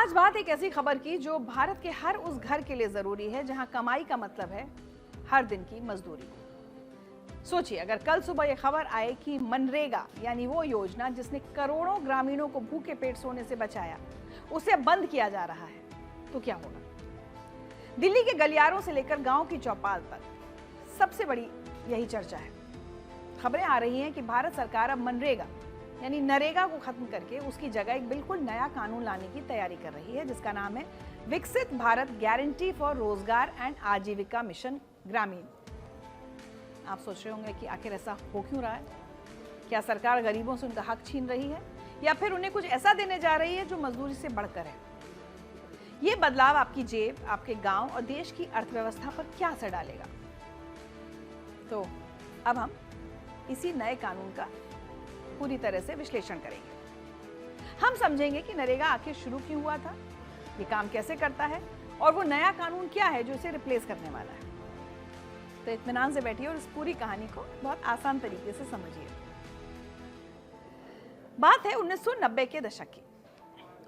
आज बात एक ऐसी खबर की जो भारत के हर उस घर के लिए जरूरी है जहां कमाई का मतलब है हर दिन की मजदूरी। सोचिए, अगर कल सुबह यह खबर आए कि मनरेगा यानी वो योजना जिसने करोड़ों ग्रामीणों को भूखे पेट सोने से बचाया, उसे बंद किया जा रहा है, तो क्या होगा? दिल्ली के गलियारों से लेकर गांव की चौपाल तक सबसे बड़ी यही चर्चा है। खबरें आ रही हैं कि भारत सरकार अब मनरेगा यानी नरेगा को खत्म करके उसकी जगह एक बिल्कुल नया कानून लाने की तैयारी कर रही है, जिसका नाम है विकसित भारत गारंटी फॉर रोजगार एंड आजीविका मिशन ग्रामीण। आप सोच रहे होंगे कि आखिर ऐसा हो क्यों रहा है? क्या सरकार गरीबों से उनका हक छीन रही है या फिर उन्हें कुछ ऐसा देने जा रही है जो मजदूरी से बढ़कर है? ये बदलाव आपकी जेब, आपके गांव और देश की अर्थव्यवस्था पर क्या असर डालेगा? तो अब हम इसी नए कानून का पूरी तरह से विश्लेषण करेंगे। हम समझेंगे कि नरेगा आखिर शुरू क्यों हुआ था, ये काम कैसे करता है और वो नया कानून क्या है जो इसे रिप्लेस करने वाला है। तो इत्मीनान से बैठिए और इस पूरी कहानी को बहुत आसान तरीके से समझिए। बात है 1990 के दशक की।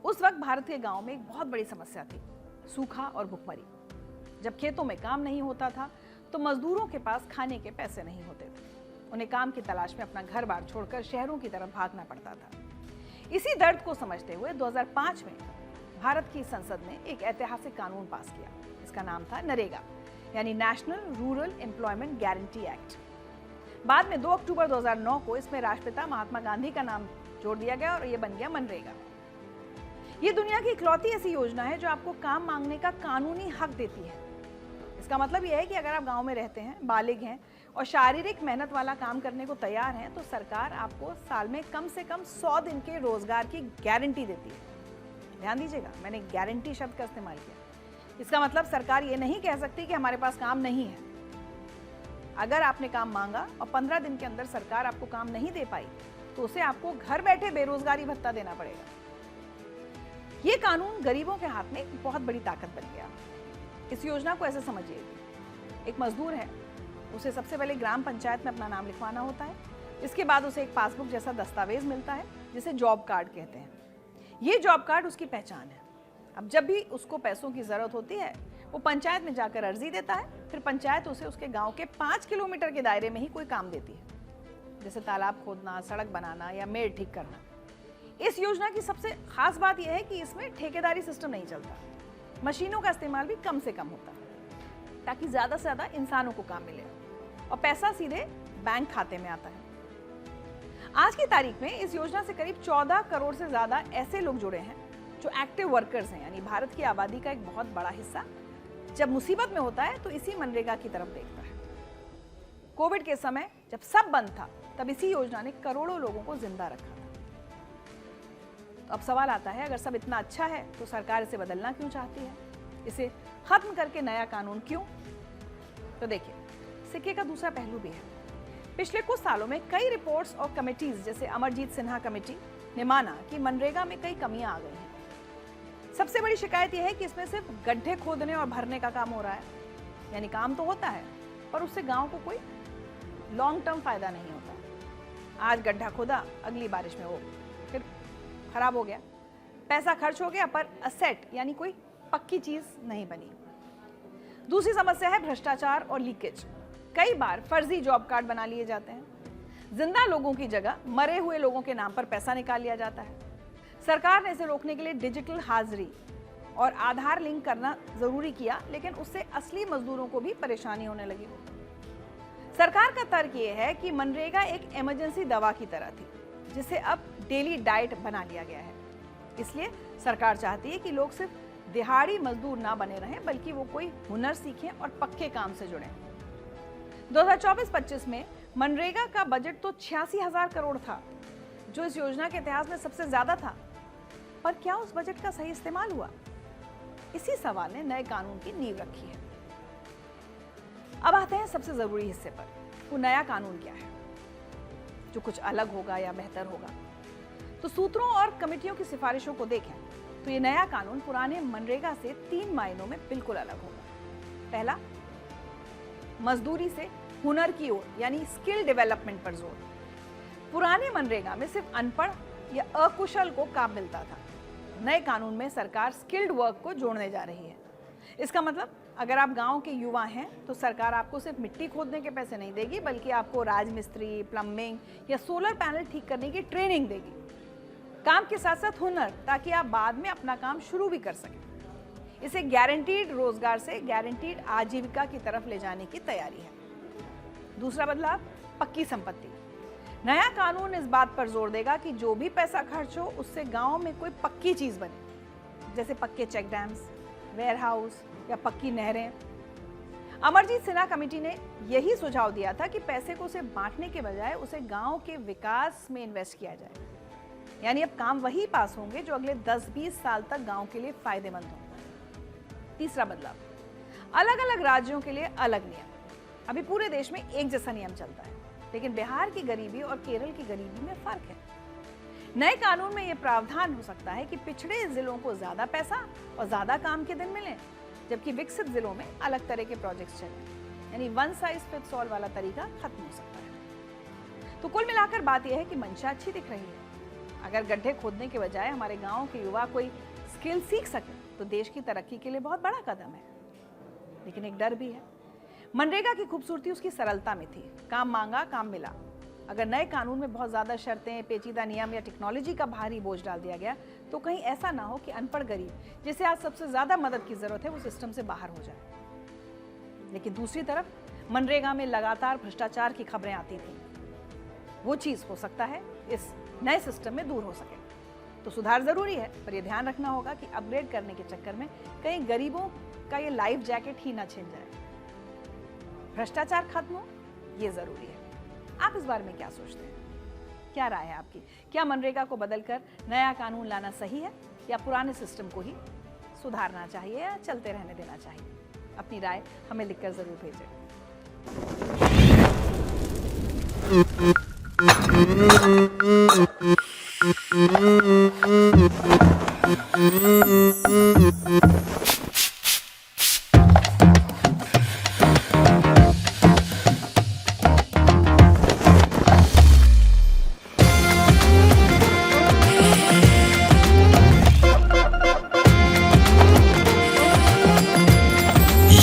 उस वक्त भारत के गांव में एक बहुत बड़ी समस्या थी, सूखा और भुखमरी। जब खेतों में काम नहीं होता था तो मजदूरों के पास खाने के पैसे नहीं होते थे। उन्हें काम की तलाश में अपना घर बार छोड़कर शहरों की तरफ भागना पड़ता था। इसी दर्द को समझते हुए 2005 में भारत की संसद ने एक ऐतिहासिक कानून पास किया। इसका नाम था नरेगा यानी national rural employment guarantee act. बाद में 2 अक्टूबर 2009 को इसमें राष्ट्रपिता महात्मा गांधी का नाम जोड़ दिया गया और यह बन गया मनरेगा। ये दुनिया की इकलौती ऐसी योजना है जो आपको काम मांगने का कानूनी हक देती है। इसका मतलब यह है कि अगर आप गांव में रहते हैं, बालिग हैं और शारीरिक मेहनत वाला काम करने को तैयार हैं, तो सरकार आपको साल में कम से कम 100 दिन के रोजगार की गारंटी देती है। ध्यान दीजिएगा, मैंने गारंटी शब्द का इस्तेमाल किया। इसका मतलब सरकार ये नहीं कह सकती कि हमारे पास काम नहीं है। अगर आपने काम मांगा और 15 दिन के अंदर सरकार आपको काम नहीं दे पाई तो उसे आपको घर बैठे बेरोजगारी भत्ता देना पड़ेगा। ये कानून गरीबों के हाथ में एक बहुत बड़ी ताकत बन गया। इस योजना को ऐसे समझिए, एक मजदूर है, उसे सबसे पहले ग्राम पंचायत में अपना नाम लिखवाना होता है। इसके बाद उसे एक पासबुक जैसा दस्तावेज मिलता है जिसे जॉब कार्ड कहते हैं। ये जॉब कार्ड उसकी पहचान है। अब जब भी उसको पैसों की जरूरत होती है वो पंचायत में जाकर अर्जी देता है। फिर पंचायत उसे उसके गांव के 5 किलोमीटर के दायरे में ही कोई काम देती है, जैसे तालाब खोदना, सड़क बनाना या मेड़ ठीक करना। इस योजना की सबसे खास बात यह है कि इसमें ठेकेदारी सिस्टम नहीं चलता। मशीनों का इस्तेमाल भी कम से कम होता है ताकि ज्यादा से ज्यादा इंसानों को काम मिले और पैसा सीधे बैंक खाते में आता है। आज की तारीख में इस योजना से करीब 14 करोड़ से ज्यादा ऐसे लोग जुड़े हैं जो एक्टिव वर्कर्स हैं, यानी भारत की आबादी का एक बहुत बड़ा हिस्सा जब मुसीबत में होता है तो इसी मनरेगा की तरफ देखता है। कोविड के समय जब सब बंद था तब इसी योजना ने करोड़ों लोगों को जिंदा रखा था। तो अब सवाल आता है, अगर सब इतना अच्छा है तो सरकार इसे बदलना क्यों चाहती है? इसे खत्म करके नया कानून क्यों? तो देखिए, सिक्के का दूसरा पहलू भी है। पिछले कुछ सालों में कई रिपोर्ट्स और कमेटीज जैसे अमरजीत सिन्हा कमेटी ने माना कि मनरेगा में कई कमियां आ गई हैं। सबसे बड़ी शिकायत यह है कि इसमें सिर्फ गड्ढे खोदने और भरने का काम हो रहा है, यानी काम तो होता है पर उससे गांव को कोई लॉन्ग टर्म फायदा नहीं होता। आज गड्ढा खोदा, अगली बारिश में वो फिर खराब हो गया, पैसा खर्च हो गया पर असेट यानी कोई पक्की चीज नहीं बनी। दूसरी समस्या है भ्रष्टाचार और लीकेज। कई बार फर्जी जॉब कार्ड बना लिए जाते हैं। जिंदा लोगों की जगह मरे हुए लोगों के नाम पर पैसा निकाल लिया जाता है। सरकार ने इसे रोकने के लिए डिजिटल हाजिरी और आधार लिंक करना जरूरी किया, लेकिन उससे असली मजदूरों को भी परेशानी होने लगी। सरकार का तर्क यह है कि मनरेगा एक इमरजेंसी दवा की तरह थी जिसे अब डेली डाइट बना लिया गया है। इसलिए सरकार चाहती है कि लोग सिर्फ दिहाड़ी मजदूर ना बने रहें, बल्कि वो कोई हुनर सीखें और पक्के काम से जुड़ें। 2024-25 में मनरेगा का बजट तो 86,000 करोड़ था, जो इस योजना के इतिहास में सबसे ज्यादा था। पर क्या उस बजट का सही इस्तेमाल हुआ? इसी सवाल ने नए कानून की नींव रखी है। अब आते हैं सबसे जरूरी हिस्से पर। वो नया कानून क्या है जो कुछ अलग होगा या बेहतर होगा? तो सूत्रों और कमेटियों की सिफारिशों को देखें तो ये नया कानून पुराने मनरेगा से 3 मायनों में बिल्कुल अलग होगा। पहला, मजदूरी से हुनर की ओर यानी स्किल डेवलपमेंट पर जोर। पुराने मनरेगा में सिर्फ अनपढ़ या अकुशल को काम मिलता था, नए कानून में सरकार स्किल्ड वर्क को जोड़ने जा रही है। इसका मतलब अगर आप गांव के युवा हैं तो सरकार आपको सिर्फ मिट्टी खोदने के पैसे नहीं देगी, बल्कि आपको राजमिस्त्री, प्लम्बिंग या सोलर पैनल ठीक करने की ट्रेनिंग देगी। काम के साथ साथ हुनर, ताकि आप बाद में अपना काम शुरू भी कर सकें। इसे गारंटीड रोजगार से गारंटीड आजीविका की तरफ ले जाने की तैयारी है। दूसरा बदलाव, पक्की संपत्ति। नया कानून इस बात पर जोर देगा कि जो भी पैसा खर्च हो उससे गांव में कोई पक्की चीज बने, जैसे पक्के चेक डैम्स, वेयर हाउस या पक्की नहरें। अमरजीत सिन्हा कमेटी ने यही सुझाव दिया था कि पैसे को सिर्फ बांटने के बजाय उसे गांव के विकास में इन्वेस्ट किया जाए। यानी अब काम वही पास होंगे जो अगले 10-20 साल तक गांव के लिए फायदेमंद हों। तीसरा बदलाव, अलग अलग राज्यों के लिए अलग नियम। अभी पूरे देश में एक जैसा नियम चलता है, लेकिन बिहार की गरीबी और केरल की गरीबी में फर्क है। नए कानून में यह प्रावधान हो सकता है कि पिछड़े जिलों को ज्यादा पैसा और ज्यादा काम के दिन मिलें, जबकि विकसित जिलों में अलग तरह के प्रोजेक्ट्स चलें। यानी वन साइज फिट्स ऑल वाला तरीका खत्म हो सकता है। तो कुल मिलाकर बात यह है कि मंशा अच्छी दिख रही है। अगर गड्ढे खोदने के बजाय हमारे गांव के युवा कोई स्किल सीख सके तो देश की तरक्की के लिए बहुत बड़ा कदम है। लेकिन एक डर भी है। मनरेगा की खूबसूरती उसकी सरलता में थी। काम मांगा, काम मिला। अगर नए कानून में बहुत ज्यादा शर्तें, पेचीदा नियम या टेक्नोलॉजी का भारी बोझ डाल दिया गया तो कहीं ऐसा ना हो कि अनपढ़ गरीब, जिसे आज सबसे ज्यादा मदद की जरूरत है, वो सिस्टम से बाहर हो जाए। लेकिन दूसरी तरफ मनरेगा में लगातार भ्रष्टाचार की खबरें आती थी। वो चीज हो सकता है इस नए सिस्टम में दूर हो सके। तो सुधार जरूरी है, पर यह ध्यान रखना होगा कि अपग्रेड करने के चक्कर में कहीं गरीबों का ये लाइफ जैकेट ही ना छिन जाए। भ्रष्टाचार खत्म हो, ये जरूरी है। आप इस बारे में क्या सोचते हैं? क्या राय है आपकी? क्या मनरेगा को बदलकर नया कानून लाना सही है या पुराने सिस्टम को ही सुधारना चाहिए या चलते रहने देना चाहिए? अपनी राय हमें लिखकर जरूर भेजें।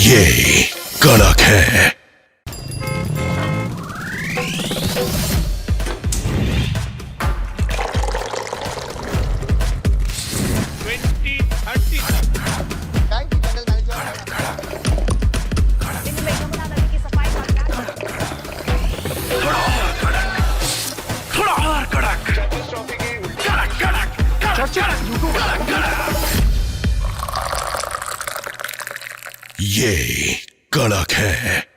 ये कड़क है। ये कड़क है।